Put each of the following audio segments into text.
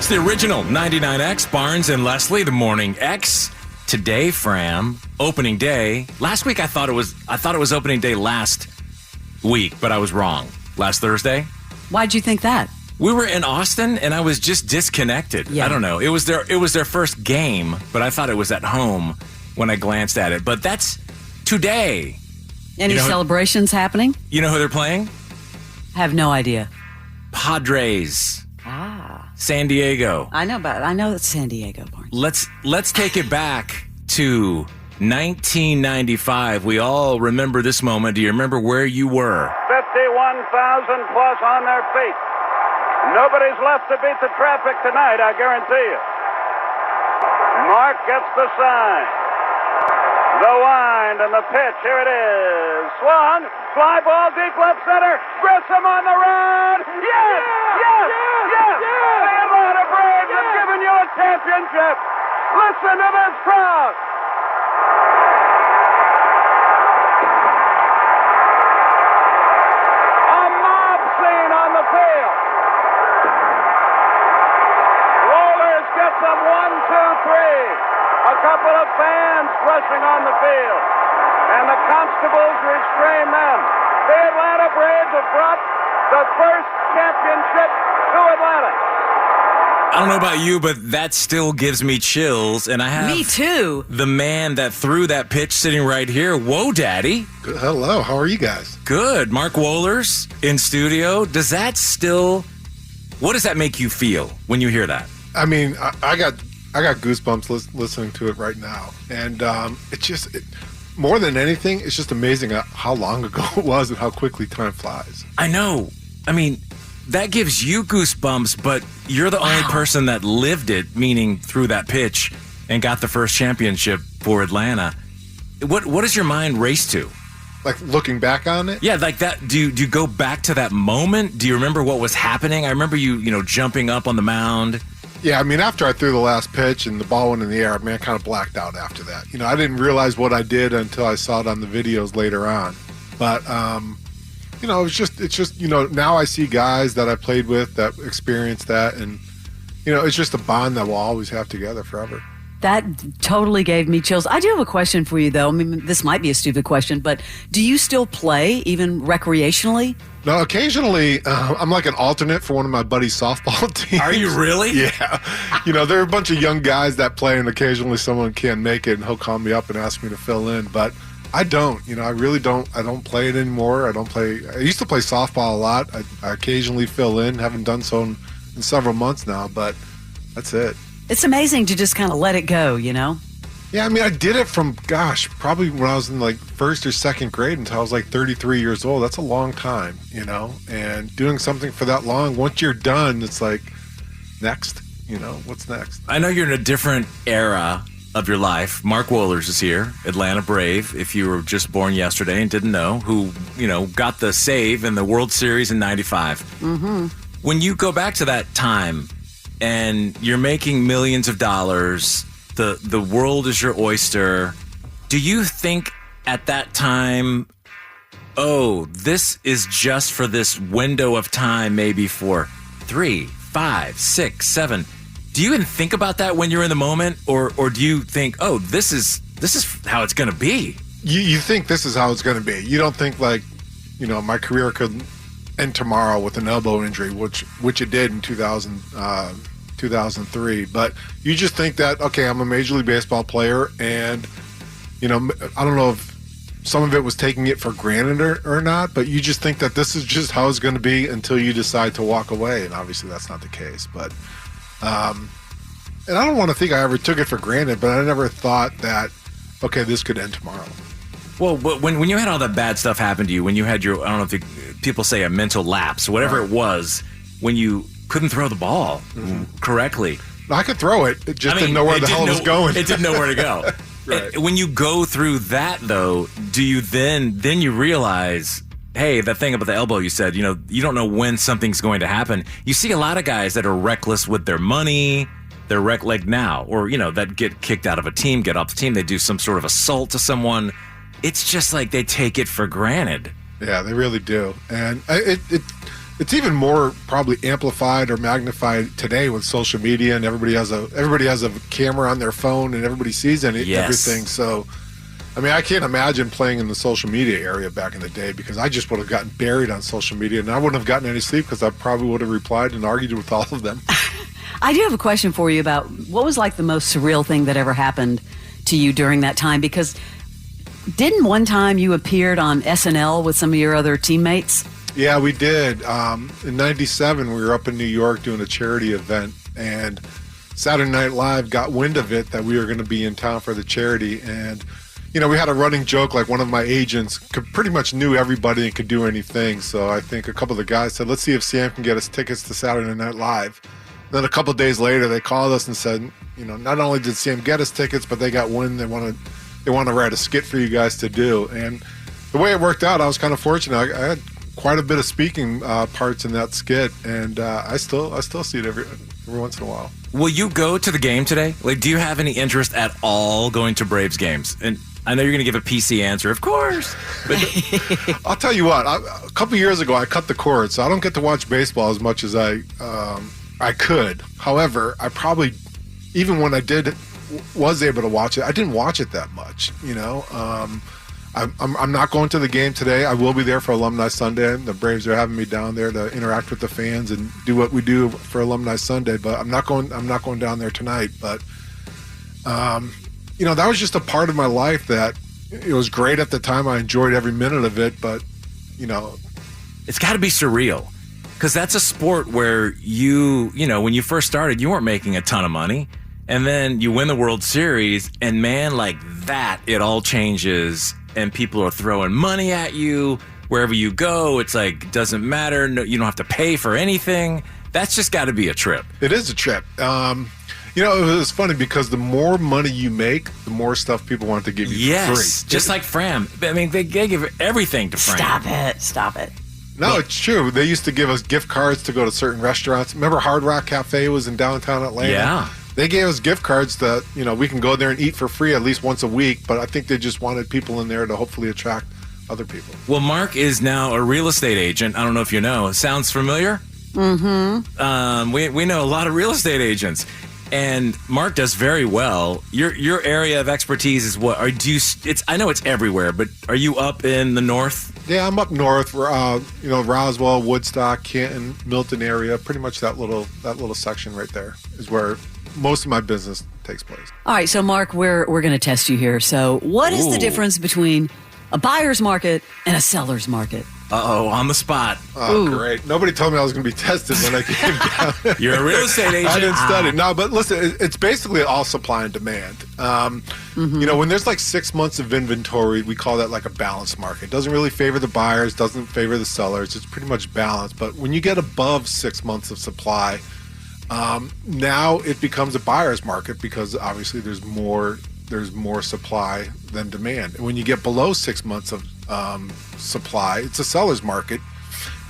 It's the original 99X, Barnes and Leslie, the Morning X. Today, Fram, opening day. Last week I thought it was opening day last week, but I was wrong. Last Thursday. Why'd you think that? We were in Austin and I was just disconnected. Yeah. I don't know. It was their first game, but I thought it was at home when I glanced at it. But that's today. Any celebrations happening? You know who they're playing? Have no idea. Padres. San Diego. I know it's San Diego, Barnes. Let's take it back to 1995. We all remember this moment. Do you remember where you were? 51,000 plus on their feet. Nobody's left to beat the traffic tonight, I guarantee you. Mark gets the sign. The wind and the pitch. Here it is. Swung. Fly ball deep left center. Grissom on the run. Yes! Yes! Yes! The Atlanta Braves have given you a championship. Listen to this crowd. A mob scene on the field. Wohlers gets them 1, 2, 3. A couple of fans rushing on the field. And the constables restrain them. The Atlanta Braves have brought the first championship to Atlanta. I don't know about you, but that still gives me chills. And I have Me too. the man that threw that pitch sitting right here. Whoa, Daddy. Hello, how are you guys? Good. Mark Wohlers in studio. What does that make you feel when you hear that? I mean, I got goosebumps listening to it right now, and more than anything, it's just amazing how long ago it was and how quickly time flies. I know. I mean, that gives you goosebumps, but you're the only person that lived it, meaning threw that pitch and got the first championship for Atlanta. What does your mind race to? Like looking back on it? Yeah, like that. Do you go back to that moment? Do you remember what was happening? I remember you jumping up on the mound. Yeah, I mean, after I threw the last pitch and the ball went in the air, I mean, I kind of blacked out after that. I didn't realize what I did until I saw it on the videos later on. But, it's just, now I see guys that I played with that experienced that. And, it's just a bond that we'll always have together forever. That totally gave me chills. I do have a question for you, though. I mean, this might be a stupid question, but do you still play, even recreationally? No, occasionally I'm like an alternate for one of my buddies' softball teams. Are you really? Yeah. There are a bunch of young guys that play, and occasionally someone can't make it, and he'll call me up and ask me to fill in. But I don't. I really don't. I don't play it anymore. I used to play softball a lot. I occasionally fill in. Haven't done so in several months now, but that's it. It's amazing to just kind of let it go, Yeah, I mean, I did it from, probably when I was in like first or second grade until I was like 33 years old. That's a long time, and doing something for that long, once you're done, it's like, next, what's next? I know you're in a different era of your life. Mark Wohlers is here, Atlanta Brave, if you were just born yesterday and didn't know, who, got the save in the World Series in 95. Mm-hmm. When you go back to that time and you're making millions of dollars, the world is your oyster, do you think at that time, this is just for this window of time, maybe for 3, 5, 6, 7? Do you even think about that when you're in the moment, or do you think, this is how it's going to be? You think this is how it's going to be. You don't think like, my career could end tomorrow with an elbow injury, which it did in 2003, but you just think that, okay, I'm a Major League Baseball player, and I don't know if some of it was taking it for granted or not, but you just think that this is just how it's going to be until you decide to walk away, and obviously that's not the case. But and I don't want to think I ever took it for granted, but I never thought that, okay, this could end tomorrow. Well, when you had all that bad stuff happen to you, when you had your, I don't know if people say a mental lapse, whatever it was, when you couldn't throw the ball correctly. I could throw it. It just didn't know where the hell it was going. It didn't know where to go. Right. When you go through that, though, do you then you realize, hey, that thing about the elbow you said, you don't know when something's going to happen. You see a lot of guys that are reckless with their money. They're like now, or, that get kicked out of a team, get off the team. They do some sort of assault to someone. It's just like they take it for granted. Yeah, they really do. And it's even more probably amplified or magnified today with social media, and everybody has a camera on their phone and everybody sees everything. So, I mean, I can't imagine playing in the social media area back in the day, because I just would have gotten buried on social media, and I wouldn't have gotten any sleep because I probably would have replied and argued with all of them. I do have a question for you about what was like the most surreal thing that ever happened to you during that time, because didn't one time you appeared on SNL with some of your other teammates? Yeah, we did. In '97, we were up in New York doing a charity event, and Saturday Night Live got wind of it that we were going to be in town for the charity. And, you know, we had a running joke, like one of my agents pretty much knew everybody and could do anything. So I think a couple of the guys said, let's see if Sam can get us tickets to Saturday Night Live. Then a couple of days later, they called us and said, you know, not only did Sam get us tickets, but they got wind they want to write a skit for you guys to do. And the way it worked out, I was kind of fortunate. I had quite a bit of speaking parts in that skit, and I still see it every once in a while. Will you go to the game today? Like, do you have any interest at all going to Braves games? And I know you're going to give a PC answer, of course. But I'll tell you what. A couple years ago, I cut the cord, so I don't get to watch baseball as much as I could. However, I probably, even when I was able to watch it, I didn't watch it that much. You know, I'm not going to the game today. I will be there for Alumni Sunday. The Braves are having me down there to interact with the fans and do what we do for Alumni Sunday. But I'm not going down there tonight. But you know, that was just a part of my life that it was great at the time. I enjoyed every minute of it. But you know, it's got to be surreal, because that's a sport where you know, when you first started, you weren't making a ton of money. And then you win the World Series, and man, like that, it all changes, and people are throwing money at you wherever you go. It's like, doesn't matter. No, you don't have to pay for anything. That's just got to be a trip. It is a trip. You know, it was funny because the more money you make, the more stuff people want to give you for free. Just like Fram. I mean, they give everything to Fram. Stop it. No, it's true. They used to give us gift cards to go to certain restaurants. Remember Hard Rock Cafe was in downtown Atlanta? Yeah. They gave us gift cards that, you know, we can go there and eat for free at least once a week, but I think they just wanted people in there to hopefully attract other people. Well, Mark is now a real estate agent. I don't know if you know. Sounds familiar? Mm-hmm. We know a lot of real estate agents, and Mark does very well. Your area of expertise is what? I know it's everywhere, but are you up in the north? Yeah, I'm up north. You know, Roswell, Woodstock, Canton, Milton area. Pretty much that little section right there is where most of my business takes place. All right, so Mark, we're going to test you here. So what is the difference between a buyer's market and a seller's market? Uh-oh, on the spot. Oh, great. Nobody told me I was going to be tested when I came down. You're a real estate agent. I didn't study. No, but listen, it's basically all supply and demand. You know, when there's like 6 months of inventory, we call that like a balanced market. It doesn't really favor the buyers, doesn't favor the sellers. It's pretty much balanced. But when you get above 6 months of supply, now it becomes a buyer's market, because obviously there's more supply than demand. And when you get below 6 months of supply, it's a seller's market,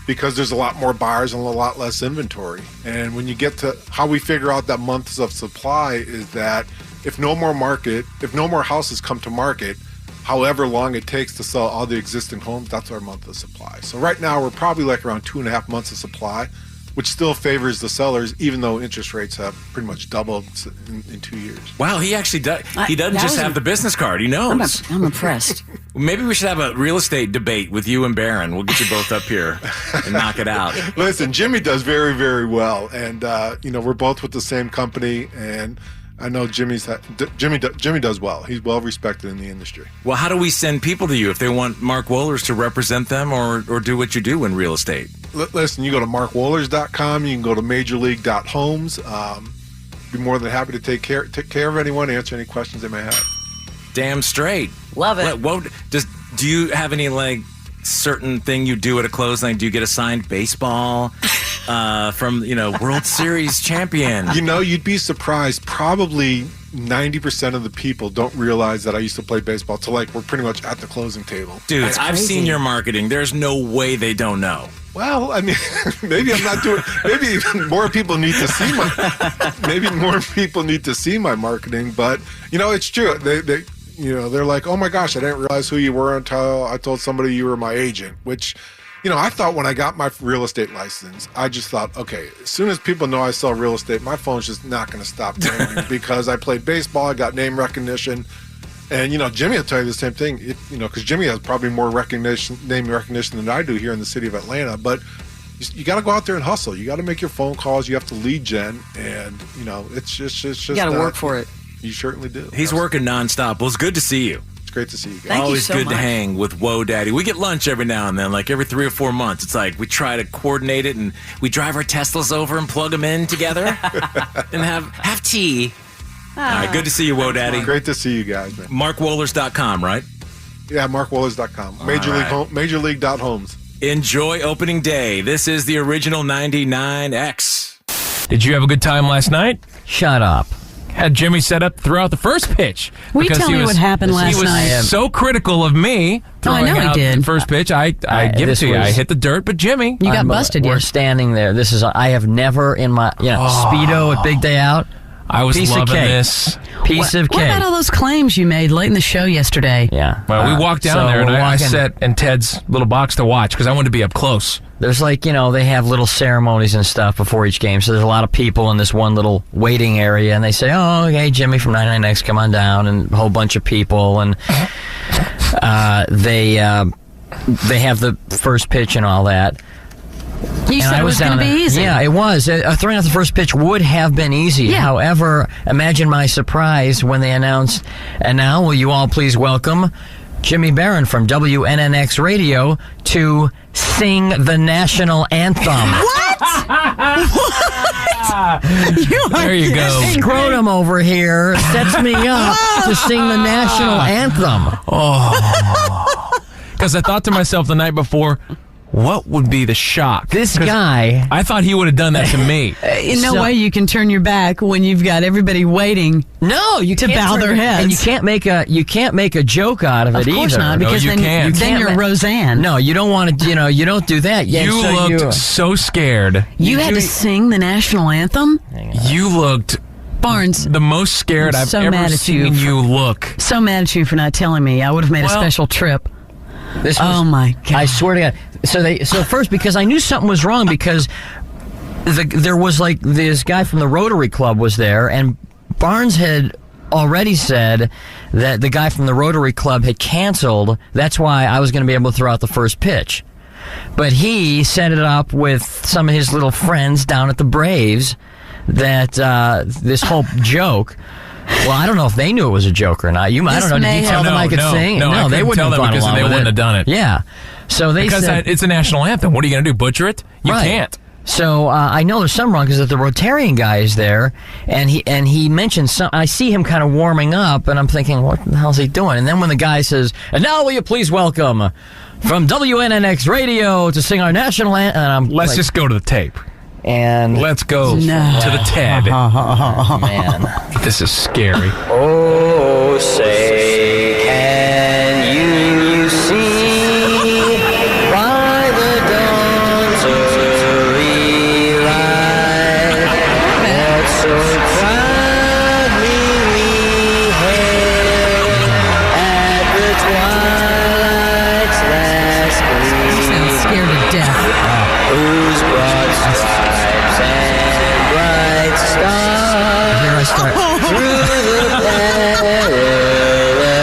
because there's a lot more buyers and a lot less inventory. And when you get to how we figure out that months of supply is that if no more houses come to market, however long it takes to sell all the existing homes, that's our month of supply. So right now we're probably like around 2.5 months of supply, which still favors the sellers, even though interest rates have pretty much doubled in 2 years. Wow, he actually does. He doesn't just have the business card. He knows. I'm impressed. Maybe we should have a real estate debate with you and Barron. We'll get you both up here and knock it out. Listen, Jimmy does very, very well. And, you know, we're both with the same company. And I know Jimmy does well. He's well respected in the industry. Well, how do we send people to you if they want Mark Wohlers to represent them or do what you do in real estate? Listen, you go to markwohlers.com. You can go to majorleague.homes. Be more than happy to take care of anyone, answer any questions they may have. Damn straight. Love it. Do you have any like certain thing you do at a closing? Do you get a signed baseball from, you know, World Series champion? You know, you'd be surprised. Probably 90% of the people don't realize that I used to play baseball till like we're pretty much at the closing table. Dude, I've seen your marketing. There's no way they don't know. Well, I mean, maybe I'm not doing. Maybe more people need to see my. Maybe more people need to see my marketing. But you know, it's true. They you know, they're like, oh my gosh, I didn't realize who you were until I told somebody you were my agent. Which, I thought when I got my real estate license, I just thought, okay, as soon as people know I sell real estate, my phone's just not going to stop ringing because I played baseball, I got name recognition. And, Jimmy will tell you the same thing, because Jimmy has probably more name recognition than I do here in the city of Atlanta. But you got to go out there and hustle. You got to make your phone calls. You have to lead gen. And, it's just you got to work for it. You certainly do. He's working nonstop. Well, it's good to see you. Great to see you guys. Thank Always you so good much. to hang with Whoa Daddy. We get lunch every now and then, like every 3 or 4 months. It's like we try to coordinate it, and we drive our Teslas over and plug them in together and have tea. All right, good to see you, Whoa Daddy. Great to see you guys, man. MarkWohlers.com, right? Yeah, MarkWohlers.com. Major League.homes. Enjoy opening day. This is the original 99X. Did you have a good time last night? Shut up. Had Jimmy set up throughout the first pitch. Will you because tell he me was- what happened last He was night? so critical of me I throwing know he out did. the first pitch. I give it this to you. was- I hit the dirt, but Jimmy. You got busted, We're yeah. standing there. I have never in my, Speedo at Big Day Out. I was Piece of loving cake. this. Piece of What cake. about all those claims you made late in the show yesterday? Yeah. Well, we walked down so there, and we're I walking- sat in Ted's little box to watch because I wanted to be up close. There's they have little ceremonies and stuff before each game. So there's a lot of people in this one little waiting area, and they say, "Oh, hey, Jimmy from 99X, come on down," and a whole bunch of people, and they have the first pitch and all that. You And said I it was going to down be there. easy. Yeah, it was. Throwing out the first pitch would have been easy. Yeah. However, imagine my surprise when they announced, and now will you all please welcome Jimmy Barron from WNNX Radio to sing the national anthem. There you go. Scrotum over here sets me up to sing the national anthem. Because I thought to myself the night before, what would be the shock? This 'Cause guy... I thought he would have done that to me. In no So- way you can turn your back when you've got everybody waiting. No, you To can't bow turn their your- heads. And you can't make a joke out of it Of course either. not, No, because you then, can't. then You you're can't ma- Roseanne. No, you don't want to. You don't do that. Yeah, You so looked so scared. You had to sing the national anthem? You looked Barnes, the most scared I'm I've so ever mad at seen you you look. so mad at you for not telling me. I would have made a Well- special trip. This was, Oh, my God. I swear to God. So first, because I knew something was wrong, because there was this guy from the Rotary Club was there, and Barnes had already said that the guy from the Rotary Club had canceled. That's why I was going to be able to throw out the first pitch. But he set it up with some of his little friends down at the Braves that this whole joke. Well, I don't know if they knew it was a joke or not. I don't This know. Did may you tell have- them I could No, sing? no, I they couldn't wouldn't tell have them gone because along they with wouldn't have done it. Yeah. So they Because said it's a national anthem. What are you going to do? Butcher it? You Right. can't. So I know there's something wrong because the Rotarian guy is there, and he mentioned some. I see him kind of warming up, and I'm thinking, what the hell's he doing? And then when the guy says, "And now will you please welcome from WNNX Radio to sing our national anthem," and I'm Let's just go to the tape. and Let's go No. to the TED. man. This is scary. Oh, say, can you see by the dawn's early light what so proudly we hailed at the twilight's last You sound gleam, scared to death. whose broad stripes and bright stars Here I start. through the perilous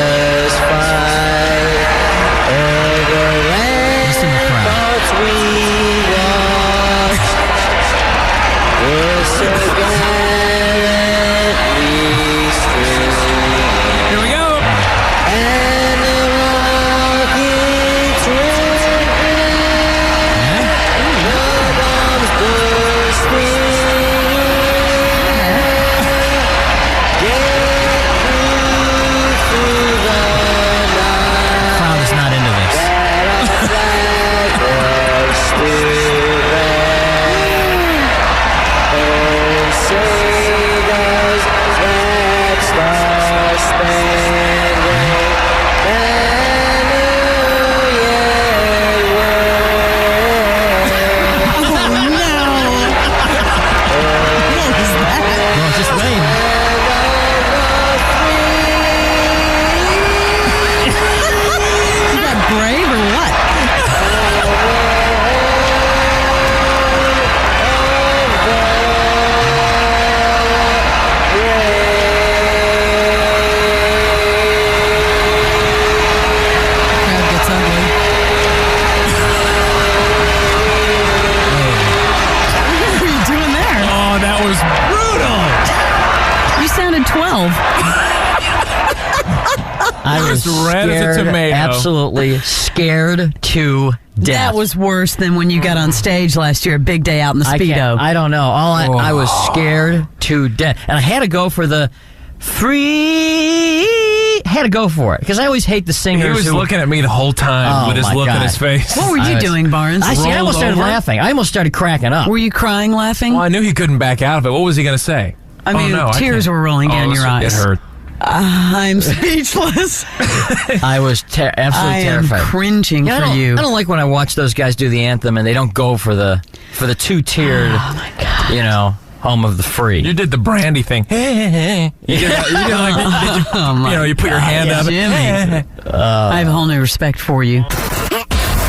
You sounded 12. I was red as a scared, tomato. absolutely scared to death. That was worse than when you got on stage last year, a big day out in the Speedo. I don't know. I was scared to death. And I had to go for the free. Had to go for it because I always hate the singers. He was who, looking at me the whole time with his my look God. on his face. What were you doing, Barnes? I almost started over? laughing. I almost started cracking up. Were you crying, laughing? Well, I knew he couldn't back out of it. What was he going to say? I mean, no, tears were rolling down your eyes. It hurt. I'm speechless. I was absolutely terrified. I am cringing for you. I don't like when I watch those guys do the anthem and they don't go for the two-tiered, home of the free. You did the Brandy thing. You did like, you put your hand up. Jimmy. I have a whole new respect for you.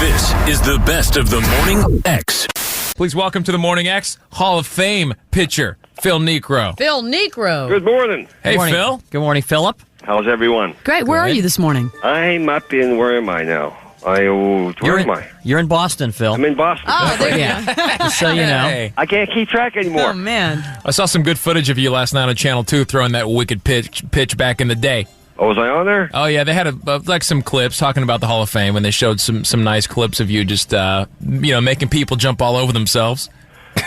This is the best of the Morning X. Please welcome to the Morning X Hall of Fame pitcher, Phil Niekro. Phil Niekro. Good morning. Hey, Good morning. Phil. Good morning, Philip. How's everyone? Great. Where are you this morning? I'm up in, where am I now? Where am I? You're in Boston, Phil. I'm in Boston. Oh, there you go. Just so you know. Hey. I can't keep track anymore. Oh, man. I saw some good footage of you last night on Channel 2 throwing that wicked pitch back in the day. Oh, was I on there? Oh, yeah, they had like some clips talking about the Hall of Fame, and they showed some nice clips of you just, making people jump all over themselves.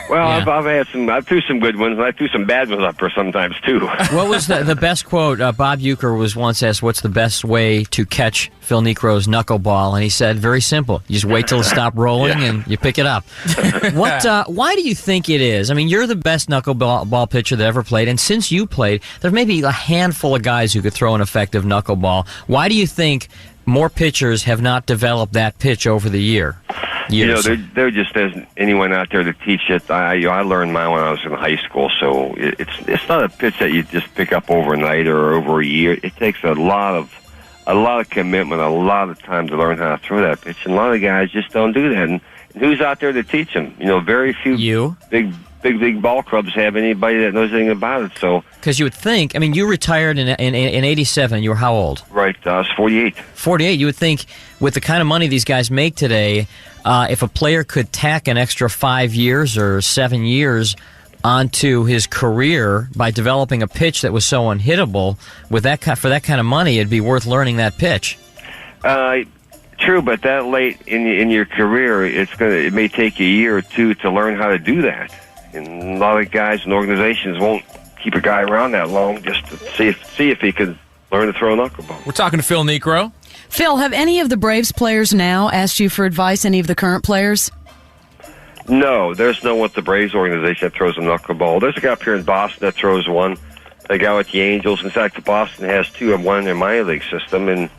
Well, Yeah. I threw some good ones, and I threw some bad ones up there sometimes, too. What was the best quote? Bob Uecker was once asked, what's the best way to catch Phil Niekro's knuckleball? And he said, very simple. You just wait till it stops rolling and you pick it up. Why do you think it is? I mean, you're the best knuckleball pitcher that ever played. And since you played, there's maybe a handful of guys who could throw an effective knuckleball. Why do you think more pitchers have not developed that pitch over the years? There just isn't anyone out there to teach it. I learned mine when I was in high school, so it's not a pitch that you just pick up overnight or over a year. It takes a lot of commitment, a lot of time to learn how to throw that pitch, and a lot of guys just don't do that. And who's out there to teach them? Very few big ball clubs have anybody that knows anything about it. So, because you would think, I mean, you retired in 87. You were how old? Right, I was 48. 48. You would think with the kind of money these guys make today, if a player could tack an extra 5 years or 7 years onto his career by developing a pitch that was so unhittable, for that kind of money, it'd be worth learning that pitch. True, but that late in your career, it may take a year or two to learn how to do that. And a lot of guys and organizations won't keep a guy around that long just to see if he can learn to throw a knuckleball. We're talking to Phil Niekro. Phil, have any of the Braves players now asked you for advice, any of the current players? No, there's no one with the Braves organization that throws a knuckleball. There's a guy up here in Boston that throws one. A guy with the Angels. In fact, Boston has two of one in their minor league system. And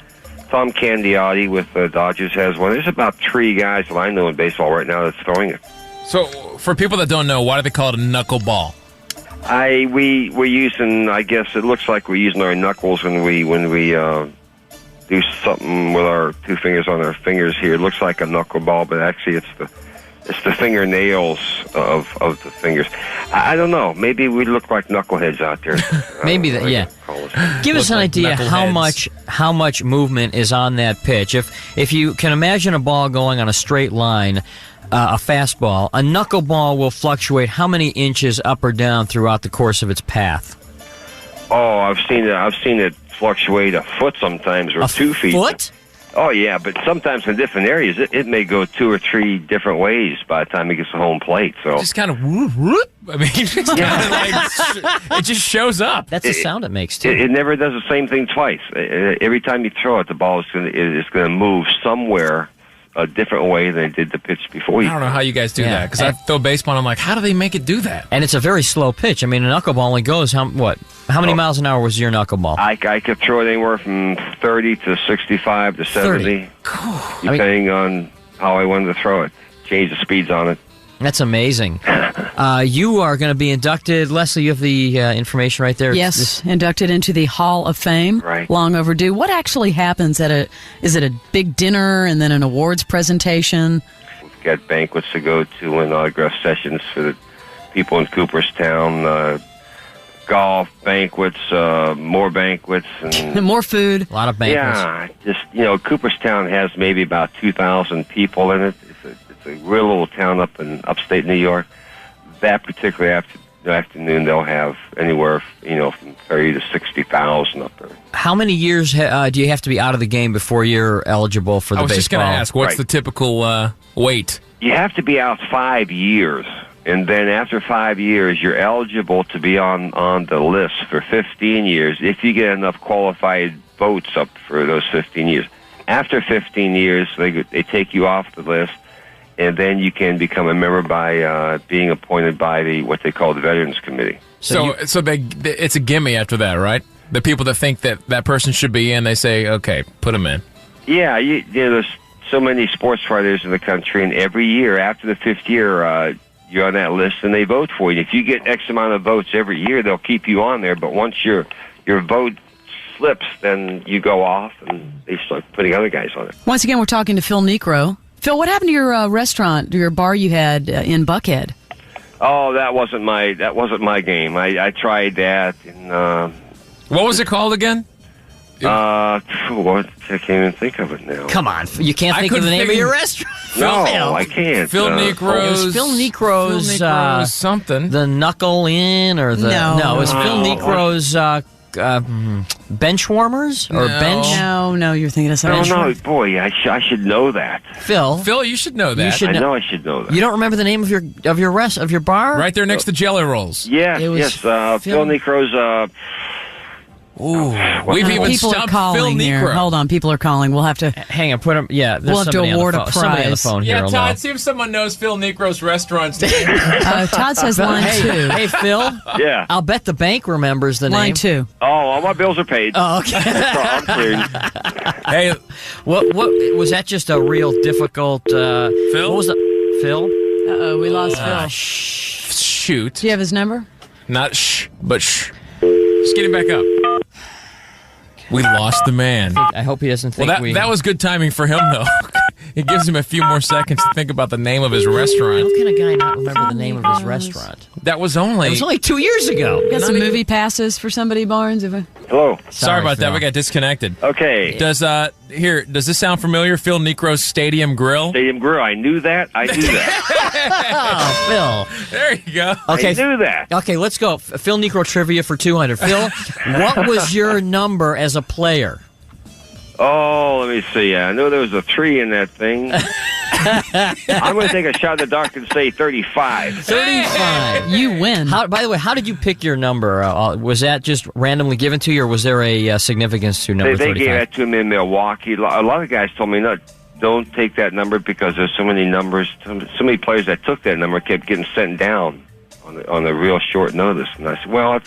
Tom Candiotti with the Dodgers has one. There's about 3 guys that I know in baseball right now that's throwing it. So, for people that don't know, why do they call it a knuckleball? We're using, I guess it looks like we're using our knuckles when we do something with our 2 fingers on our fingers here. It looks like a knuckleball, but actually it's the fingernails of the fingers. I don't know. Maybe we look like knuckleheads out there. Maybe that. Yeah. Give us an idea how much movement is on that pitch. If you can imagine a ball going on a straight line, a fastball, a knuckleball will fluctuate how many inches up or down throughout the course of its path? Oh, I've seen it fluctuate a foot sometimes, or 2 feet. A foot? Oh, yeah, but sometimes in different areas, it may go 2 or 3 different ways by the time it gets to home plate. So Just kind of whoop, whoop. I mean, it's kind of like, it just shows up. That's the sound it makes, too. It never does the same thing twice. Every time you throw it, the ball is going to move somewhere a different way than it did the pitch before you. I don't know how you guys do that, because I throw baseball and I'm like, how do they make it do that? And it's a very slow pitch. I mean, a knuckleball only goes, how many miles an hour was your knuckleball? I could throw it anywhere from 30 to 65 to 70, depending on how I wanted to throw it. Change the speeds on it. That's amazing. You are going to be inducted. Leslie, you have the information right there. Yes, inducted into the Hall of Fame. Right. Long overdue. What actually happens is it a big dinner and then an awards presentation? We've got banquets to go to and autograph sessions for the people in Cooperstown, golf banquets, more banquets. And More food. A lot of banquets. Yeah, Cooperstown has maybe about 2,000 people in it. It's a real little town up in upstate New York. That particular afternoon they'll have anywhere, from 30 to 60,000 up there. How many years do you have to be out of the game before you're eligible for the baseball? I was just going to ask, what's the typical wait? You have to be out 5 years, and then after 5 years, you're eligible to be on the list for 15 years if you get enough qualified votes up for those 15 years. After 15 years, they take you off the list, and then you can become a member by being appointed by what they call the Veterans Committee. So it's a gimme after that, right? The people that think that person should be in, they say, okay, put them in. Yeah, there's so many sports writers in the country, and every year, after the 5th year, you're on that list, and they vote for you. If you get X amount of votes every year, they'll keep you on there, but once your vote slips, then you go off, and they start putting other guys on it. Once again, we're talking to Phil Niekro. Phil, what happened to your restaurant, your bar you had in Buckhead? Oh, that wasn't my game. I tried that, and what was it called again? I can't even think of it now. Come on, you can't think of the name of your restaurant? No, I can't. Phil Niekro's. Phil Niekro's something. The Knuckle Inn or the no, it was Phil Niekro's bench warmers or bench. No, you're thinking of something. No, boy, I should know that. Phil, you should know that. I know I should know that. You don't remember the name of your bar? Right there next to Jelly Rolls. Yes. Phil Niekro's. Ooh, we've even people stumped are calling Phil Niekro. Here. Hold on, people are calling. We'll have to hang on. Put him. Yeah, we'll have to award a prize. Somebody on the phone here. Yeah, Todd, see if someone knows Phil Niekro's restaurant's name. Todd says line 2. Hey, Phil. Yeah. I'll bet the bank remembers the name. Line 2. Oh, all my bills are paid. Oh, okay. I'm cleared. Hey, what was that? Just a real difficult. Phil. What was the Phil? We lost Phil. Shoot. Do you have his number? Not but Just get him back up. We lost the man. I hope he doesn't think that was good timing for him, though. It gives him a few more seconds to think about the name of his restaurant. How can a guy not remember the name of his restaurant? That was only 2 years ago. Got some movie passes for somebody, Barnes? Hello. Sorry about Phil. that. We got disconnected. Okay. Does this sound familiar? Phil Niekro's Stadium Grill? Stadium Grill. I knew that. Oh, Phil. There you go. Okay. I knew that. Okay, let's go. Phil Niekro trivia for 200. Phil, what was your number as a player? Oh, let me see. I know there was a 3 in that thing. I'm going to take a shot in the dark and say 35. 35. You win. By the way, how did you pick your number? Was that just randomly given to you, or was there a significance to number 35? They gave that to me in Milwaukee. A lot of guys told me, no, don't take that number because there's so many numbers. So many players that took that number kept getting sent down on a real short notice. And I said, well,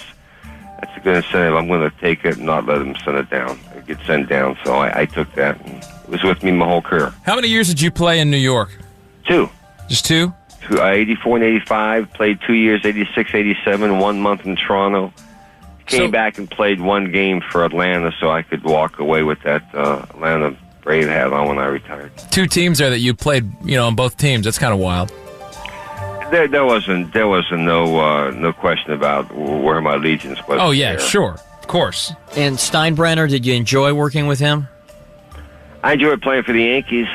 that's a good incentive. I'm going to take it and not let them send it down. Or get sent down. So I took that, and it was with me my whole career. How many years did you play in New York? 2. Just 2? 84 and 85. Played 2 years, 86, 87, 1 month in Toronto. Came back and played 1 game for Atlanta so I could walk away with that Atlanta Brave hat on when I retired. 2 teams there that you played, on both teams. That's kind of wild. There wasn't no question about where my allegiance was. Oh yeah, there. sure, of course. And Steinbrenner, did you enjoy working with him? I enjoyed playing for the Yankees.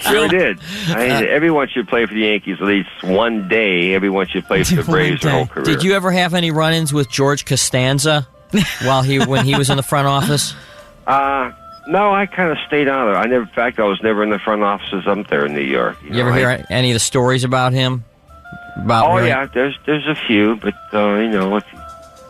Sure did. Everyone should play for the Yankees at least one day. Everyone should play for the Braves their whole career. Did you ever have any run-ins with George Costanza when he was in the front office? No, I kind of stayed out of it. In fact, I was never in the front offices up there in New York. You ever hear any of the stories about him? Yeah, there's a few, but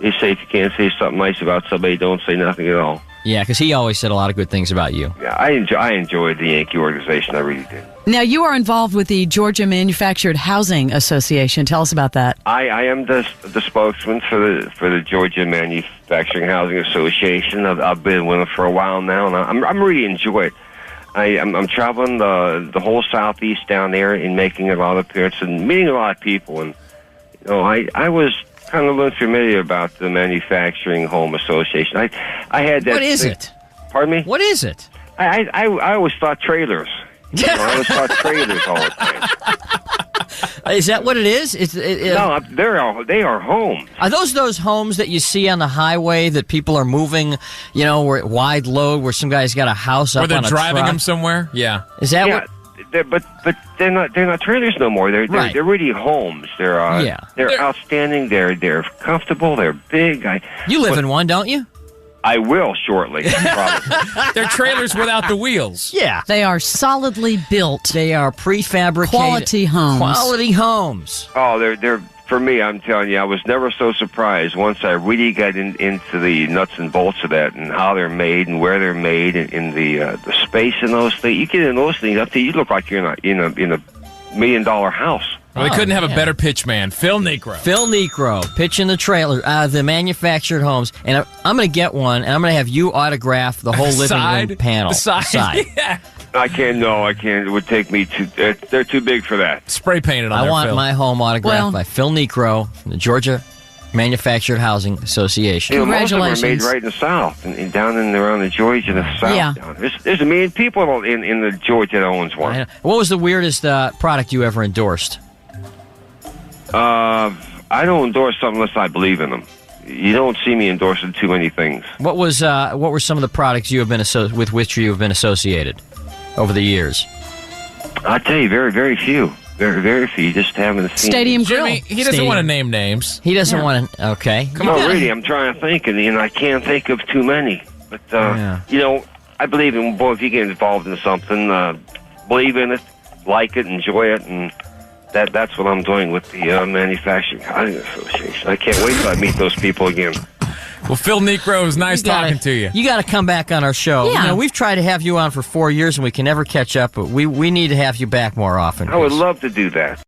they say if you can't say something nice about somebody, don't say nothing at all. Yeah, because he always said a lot of good things about you. Yeah, I enjoyed the Yankee organization. I really did. Now, you are involved with the Georgia Manufactured Housing Association. Tell us about that. I am the spokesman for the Georgia Manufacturing Housing Association. I've been with it for a while now, and I'm really enjoying it. I'm traveling the whole Southeast down there and making a lot of appearances and meeting a lot of people. And I was kind of unfamiliar about the Manufacturing Home Association. I had that. What is it? Pardon me? What is it? I always thought trailers. I always thought trailers all the time. Is that what it is? No, they are homes. Are those homes that you see on the highway that people are moving, where wide load, where some guy's got a house up on a truck? Where they're driving them somewhere? Yeah. Is that what? they're not trailers no more. They're really homes. They're outstanding. They're comfortable. They're big. You live in one, don't you? I will shortly. Probably. They're trailers without the wheels. Yeah. They are solidly built. They are prefabricated. Quality homes. Quality homes. Oh, they're for me. I'm telling you, I was never so surprised once I really got into the nuts and bolts of that and how they're made and where they're made and in the space in those things. You get in those things up there, you look like you're in a $1 million house. Well, they couldn't have a better pitch man. Phil Niekro. Phil Niekro, pitching the trailer, the manufactured homes. And I'm going to get one, and I'm going to have you autograph the whole living room panel. The side. Yeah. I can't. It would take me they're too big for that. Spray painted on I there, want Phil. my home autographed by Phil Niekro from the Georgia Manufactured Housing Association. You know, most of them are Congratulations. made right in the South and down in around the Georgia and the South. Yeah. There's 1 million people in the Georgia that owns one. What was the weirdest product you ever endorsed? I don't endorse something unless I believe in them. You don't see me endorsing too many things. What were some of the products you have been with which you have been associated over the years? I'll tell you, very, very few. Very, very few. You just haven't seen Stadium them. Grill. Jimmy, he doesn't want to name names. He doesn't want to. Okay. Come on. Really, I'm trying to think, and I can't think of too many. But, you know, I believe in, boy, if you get involved in something, believe in it, like it, enjoy it, and that's what I'm doing with the Manufacturing Housing Association. I can't wait till I meet those people again. Well, Phil Niekro, it was nice talking to you. You got to come back on our show. Yeah. You know, we've tried to have you on for 4 years, and we can never catch up, but we need to have you back more often. I would love to do that.